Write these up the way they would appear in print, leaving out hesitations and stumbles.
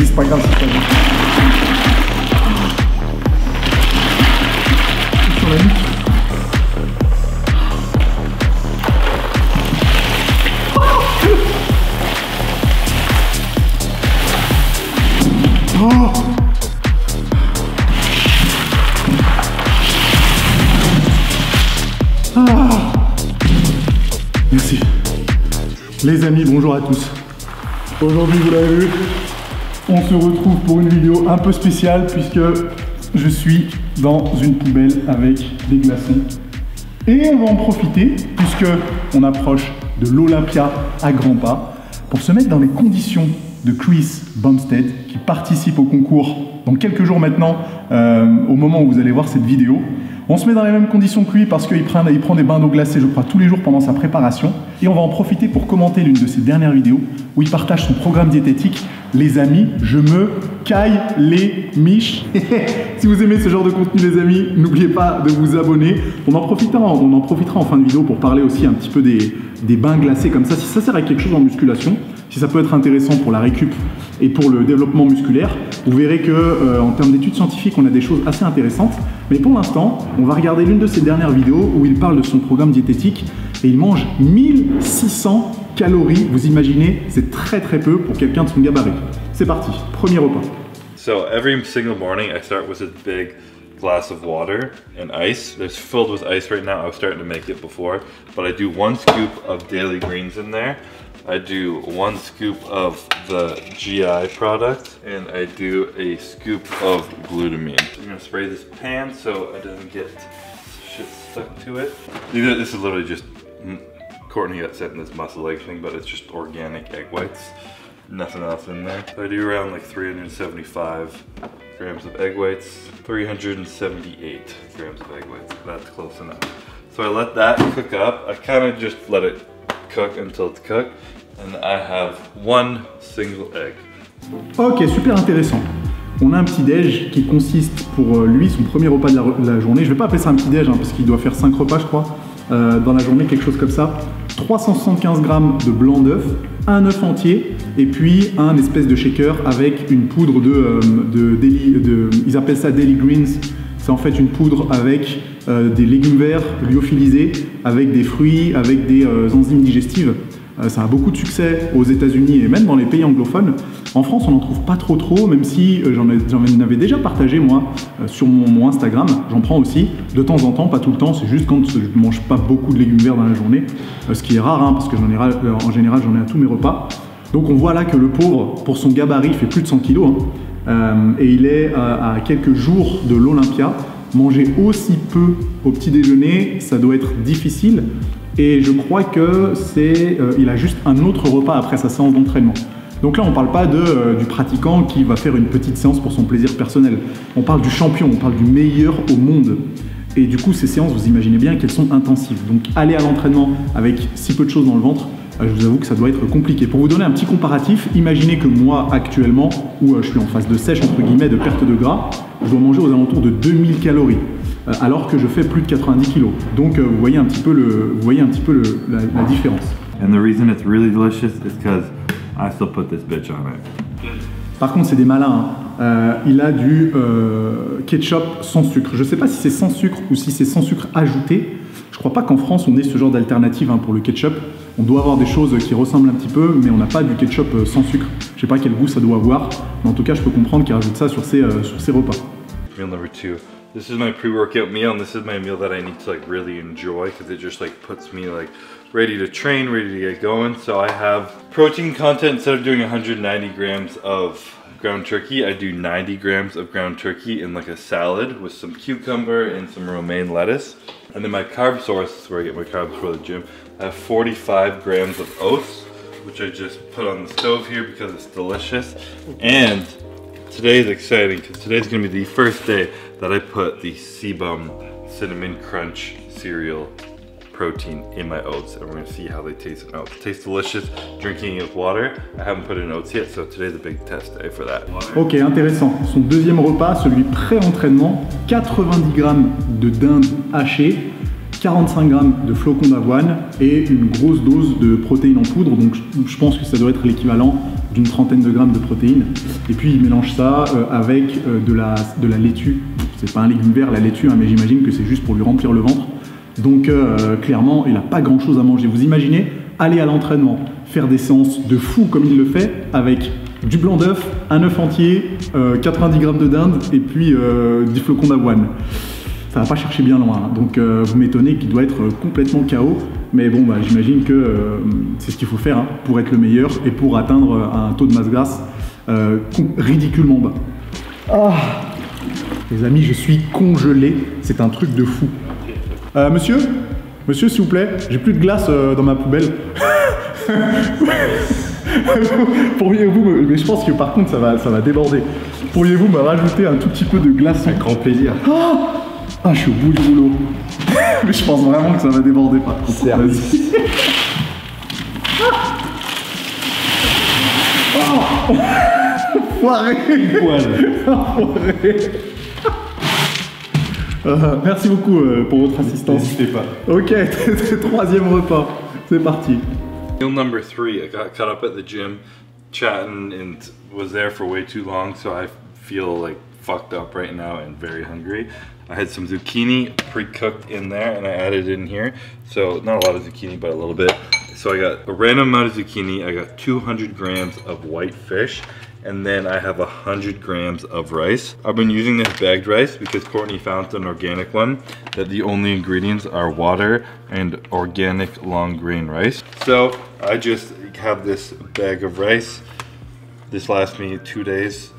C'est pas grave, c'est pas grave. Sur la nuque. Oh. Ah. Merci. Les amis, bonjour à tous. Aujourd'hui, vous l'avez vu, on se retrouve pour une vidéo un peu spéciale puisque je suis dans une poubelle avec des glaçons. Et on va en profiter puisque on approche de l'Olympia à grands pas pour se mettre dans les conditions de Chris Bumstead qui participe au concours dans quelques jours maintenant, au moment où vous allez voir cette vidéo. On se met dans les mêmes conditions que lui parce qu'il prend des bains d'eau glacée, je crois, tous les jours pendant sa préparation. Et on va en profiter pour commenter l'une de ses dernières vidéos où il partage son programme diététique. Les amis, je me caille les miches. Si vous aimez ce genre de contenu, les amis, n'oubliez pas de vous abonner. On en profitera en fin de vidéo pour parler aussi un petit peu des bains glacés comme ça. Si ça sert à quelque chose en musculation, si ça peut être intéressant pour la récup et pour le développement musculaire, vous verrez que en termes d'études scientifiques, on a des choses assez intéressantes. Mais pour l'instant, on va regarder l'une de ses dernières vidéos où il parle de son programme diététique et il mange 1600 calories. Vous imaginez, c'est très peu pour quelqu'un de son gabarit. C'est parti, premier repas. So every single morning I start with a big glass of water and ice. It's filled with ice right now. I was starting to make it before, but I do 1 scoop of Daily Greens in there. I do 1 scoop of the GI product, and I do a scoop of glutamine. I'm gonna spray this pan so it doesn't get shit stuck to it. This is literally just, Courtney got sent this muscle egg thing, but it's just organic egg whites. Nothing else in there. So I do around like 375 grams of egg whites, 378 grams of egg whites. That's close enough. So I let that cook up. I kind of just let it cook until it's cooked, and I have 1 single egg. Ok, super intéressant. On a un petit déj qui consiste pour lui, son premier repas de la journée. Je vais pas appeler ça un petit déj parce qu'il doit faire 5 repas, je crois, dans la journée, quelque chose comme ça. 375 grammes de blanc d'œuf, un œuf entier, et puis un espèce de shaker avec une poudre ils appellent ça Daily Greens. C'est en fait une poudre avec des légumes verts lyophilisés, avec des fruits, avec des enzymes digestives. Ça a beaucoup de succès aux États-Unis et même dans les pays anglophones. En France, on n'en trouve pas trop, même si j'en avais déjà partagé moi sur mon Instagram. J'en prends aussi de temps en temps, pas tout le temps. C'est juste quand je ne mange pas beaucoup de légumes verts dans la journée, ce qui est rare parce que en général j'en ai à tous mes repas. Donc on voit là que le pauvre, pour son gabarit, fait plus de 100 kilos. Et il est à quelques jours de l'Olympia. Manger aussi peu au petit déjeuner, ça doit être difficile. Et je crois que il a juste un autre repas après sa séance d'entraînement. Donc là, on ne parle pas du pratiquant qui va faire une petite séance pour son plaisir personnel. On parle du champion, on parle du meilleur au monde. Et du coup, ces séances, vous imaginez bien qu'elles sont intensives. Donc aller à l'entraînement avec si peu de choses dans le ventre, je vous avoue que ça doit être compliqué. Pour vous donner un petit comparatif, imaginez que moi, actuellement, où je suis en phase de sèche, entre guillemets, de perte de gras, je dois manger aux alentours de 2000 calories. Alors que je fais plus de 90 kilos. Donc vous voyez un petit peu, la différence. And the reason it's really delicious is because I still put this bitch on it. Par contre, c'est des malins. Il a du ketchup sans sucre. Je ne sais pas si c'est sans sucre ou si c'est sans sucre ajouté. Je ne crois pas qu'en France, on ait ce genre d'alternative pour le ketchup. On doit avoir des choses qui ressemblent un petit peu, mais on n'a pas du ketchup sans sucre. Je ne sais pas quel goût ça doit avoir, mais en tout cas, je peux comprendre qu'il rajoute ça sur ses repas. Meal number 2. This is my pre-workout meal, and this is my meal that I need to really enjoy because it just puts me ready to train, ready to get going. So I have protein content. Instead of doing 190 grams of ground turkey, I do 90 grams of ground turkey in a salad with some cucumber and some romaine lettuce. And then my carb source, this is where I get my carbs for the gym. I have 45 grams of oats, which I just put on the stove here because it's delicious. And today is exciting because today's gonna be the first day that I put the CBum Cinnamon Crunch cereal protein in my oats, and we're gonna see how they taste in oats. It tastes delicious drinking it with water. I haven't put it in oats yet, so today's a big test day for that. Ok, intéressant. Son deuxième repas, celui pré-entraînement, 90 grammes de dinde hachée, 45 grammes de flocons d'avoine et une grosse dose de protéines en poudre. Donc je pense que ça doit être l'équivalent d'une trentaine de grammes de protéines. Et puis il mélange ça avec de la laitue. C'est pas un légume vert, la laitue, hein, mais j'imagine que c'est juste pour lui remplir le ventre. Donc clairement, il n'a pas grand chose à manger. Vous imaginez aller à l'entraînement, faire des séances de fou comme il le fait, avec du blanc d'œuf, un œuf entier, 90 grammes de dinde et puis du flocon d'avoine. Ça va pas chercher bien loin, hein. Donc vous m'étonnez qu'il doit être complètement KO. Mais bon, bah, j'imagine que c'est ce qu'il faut faire, hein, pour être le meilleur et pour atteindre un taux de masse grasse ridiculement bas. Ah, les amis, je suis congelé. C'est un truc de fou. Monsieur, s'il vous plaît, j'ai plus de glace dans ma poubelle. Pourriez-vous, mais je pense que par contre ça va déborder. Pourriez-vous me rajouter un tout petit peu de glace? Avec grand plaisir. Ah, je suis au bout du boulot. Mais je pense vraiment que ça va déborder par contre. Vas-y. Oh, foiré. Foiré. Merci beaucoup pour votre assistance. N'hésitez pas. Ok, troisième repas. C'est parti. Meal number 3, I got caught up at the gym chatting and was there for way too long, so I feel like fucked up right now and very hungry. I had some zucchini pre-cooked in there and I added it in here. So not a lot of zucchini, but a little bit. So I got a random amount of zucchini, I got 200 grams of white fish, and then I have 100 grams of rice. I've been using this bagged rice because Courtney found an organic one that the only ingredients are water and organic long grain rice. So I just have this bag of rice. This lasts me 2 days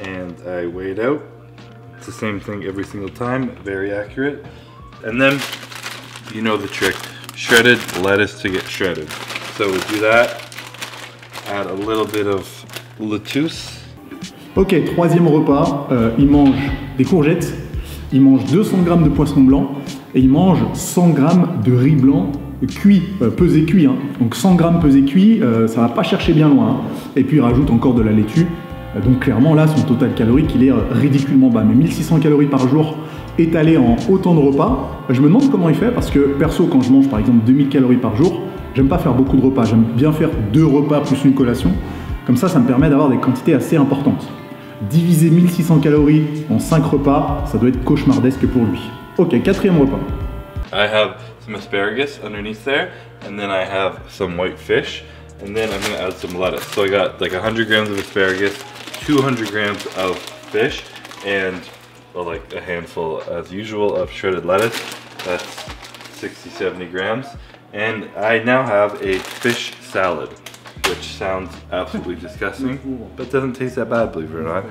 and I weigh it out. It's the same thing every single time, very accurate. And then, you know the trick, shredded lettuce to get shredded. So we do that, add a little bit of lettuce. Ok, troisième repas, il mange des courgettes, il mange 200 grammes de poisson blanc et il mange 100 grammes de riz blanc cuit, pesé cuit, hein. Donc 100 grammes pesé cuit, ça va pas chercher bien loin, hein. Et puis il rajoute encore de la laitue. Donc clairement là, son total calorique, il est ridiculement bas. Mais 1600 calories par jour étalé en autant de repas, je me demande comment il fait, parce que perso, quand je mange par exemple 2000 calories par jour, j'aime pas faire beaucoup de repas, j'aime bien faire 2 repas plus une collation. Comme ça me permet d'avoir des quantités assez importantes. Diviser 1600 calories en 5 repas, ça doit être cauchemardesque pour lui. Ok, quatrième repas. I have some asparagus underneath there, and then I have some white fish, and then I'm gonna add some lettuce. So I got like 100 grams of asparagus, 200 grams of fish, and well, like a handful as usual of shredded lettuce. That's 60-70 grams. And I now have a fish salad, which sounds absolutely disgusting, but doesn't taste that bad, believe it or not.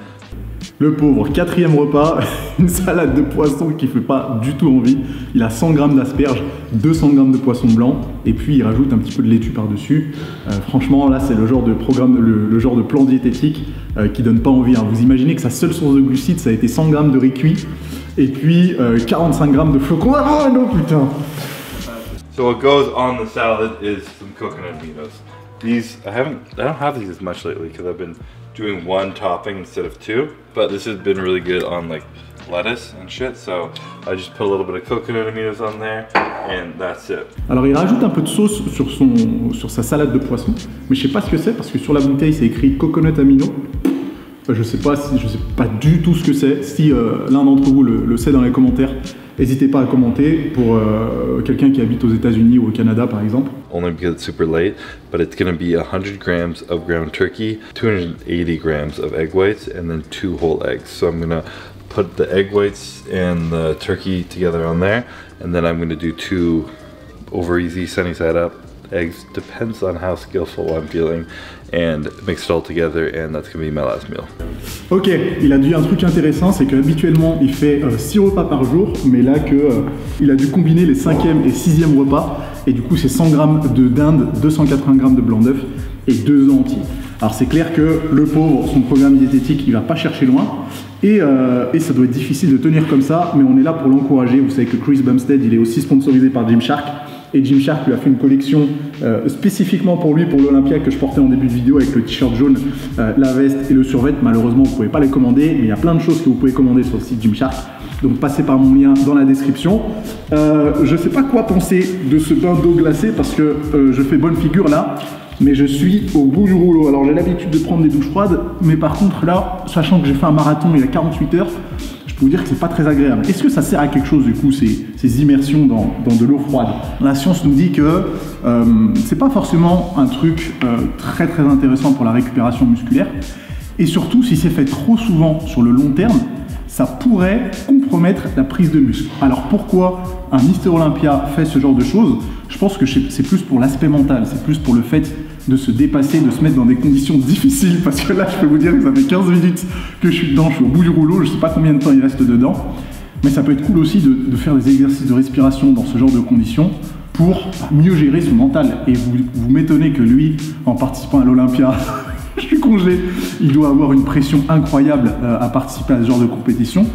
Le pauvre, quatrième repas, une salade de poisson qui fait pas du tout envie. Il a 100 grammes d'asperges, 200 grammes de poisson blanc, et puis il rajoute un petit peu de laitue par-dessus. Franchement, là, c'est le genre de programme, le genre de plan diététique qui donne pas envie, hein. Vous imaginez que sa seule source de glucides, ça a été 100 grammes de riz cuit, et puis 45 grammes de flocons. Ah non, putain! So what goes on the salad is some coconut aminos. These, I don't have these as much lately because I've been doing 1 topping instead of 2, but this has been really good on like lettuce and shit, so I just put a little bit of coconut aminos on there and that's it. Alors il rajoute un peu de sauce sur sa salade de poisson, mais je sais pas ce que c'est parce que sur la bouteille c'est écrit coconut amino. Je sais pas du tout ce que c'est. Si l'un d'entre vous le sait dans les commentaires, n'hésitez pas à commenter pour quelqu'un qui habite aux États-Unis ou au Canada par exemple. Only because it's super late, but it's going to be 100 grams of ground turkey, 280 grams of egg whites, and then 2 whole eggs. So I'm going to put the egg whites and the turkey together on there, and then I'm going to do 2 over easy sunny side up eggs, depends on how skillful I'm feeling, and mix it all together, and that's going to be my last meal. Ok, il a dit un truc intéressant, c'est qu'habituellement il fait 6 repas par jour, mais là il a dû combiner les 5e et 6e repas, et du coup c'est 100 grammes de dinde, 280 grammes de blanc d'œuf et 2 œufs entiers. Alors c'est clair que le pauvre, son programme diététique, il va pas chercher loin, et ça doit être difficile de tenir comme ça, mais on est là pour l'encourager. Vous savez que Chris Bumstead, il est aussi sponsorisé par Gymshark, Et Gymshark lui a fait une collection spécifiquement pour lui, pour l'Olympia, que je portais en début de vidéo avec le t-shirt jaune, la veste et le survêt. Malheureusement, vous ne pouvez pas les commander, mais il y a plein de choses que vous pouvez commander sur le site Gymshark. Donc passez par mon lien dans la description. Je ne sais pas quoi penser de ce bain d'eau glacée parce que je fais bonne figure là, mais je suis au bout du rouleau. Alors j'ai l'habitude de prendre des douches froides, mais par contre là, sachant que j'ai fait un marathon il y a 48 heures, je peux vous dire que c'est pas très agréable. Est-ce que ça sert à quelque chose du coup ces immersions dans de l'eau froide? La science nous dit que c'est pas forcément un truc très intéressant pour la récupération musculaire, et surtout si c'est fait trop souvent sur le long terme, ça pourrait compromettre la prise de muscle. Alors pourquoi un Mister Olympia fait ce genre de choses? Je pense que c'est plus pour l'aspect mental, c'est plus pour le fait de se dépasser, de se mettre dans des conditions difficiles, parce que là je peux vous dire que ça fait 15 minutes que je suis dedans, je suis au bout du rouleau, je ne sais pas combien de temps il reste dedans, mais ça peut être cool aussi de faire des exercices de respiration dans ce genre de conditions pour mieux gérer son mental. Et vous m'étonnez que lui, en participant à l'Olympia, je suis congelé, il doit avoir une pression incroyable à participer à ce genre de compétition.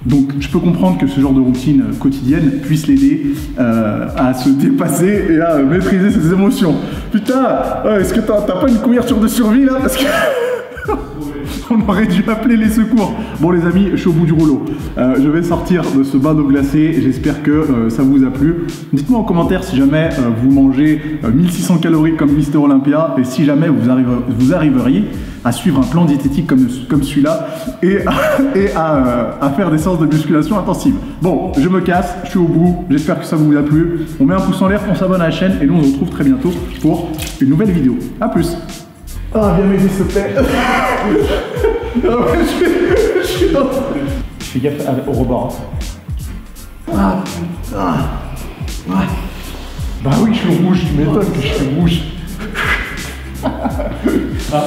Donc je peux comprendre que ce genre de routine quotidienne puisse l'aider à se dépasser et à maîtriser ses émotions. Putain, est-ce que t'as pas une couverture de survie là? Parce que on aurait dû appeler les secours. Bon les amis, je suis au bout du rouleau. Je vais sortir de ce bain d'eau glacée. J'espère que ça vous a plu. Dites-moi en commentaire si jamais vous mangez 1600 calories comme Mister Olympia et si jamais vous arriveriez à suivre un plan diététique comme celui-là et à faire des séances de musculation intensive. Bon, je me casse, je suis au bout. J'espère que ça vous a plu. On met un pouce en l'air, on s'abonne à la chaîne et nous on se retrouve très bientôt pour une nouvelle vidéo. A plus. Ah, viens m'aider s'il te plaît. Je suis dans... Je fais gaffe au rebord. Ah, putain. Ah. Bah oui, je suis rouge, tu m'étonnes que je suis rouge. Ah.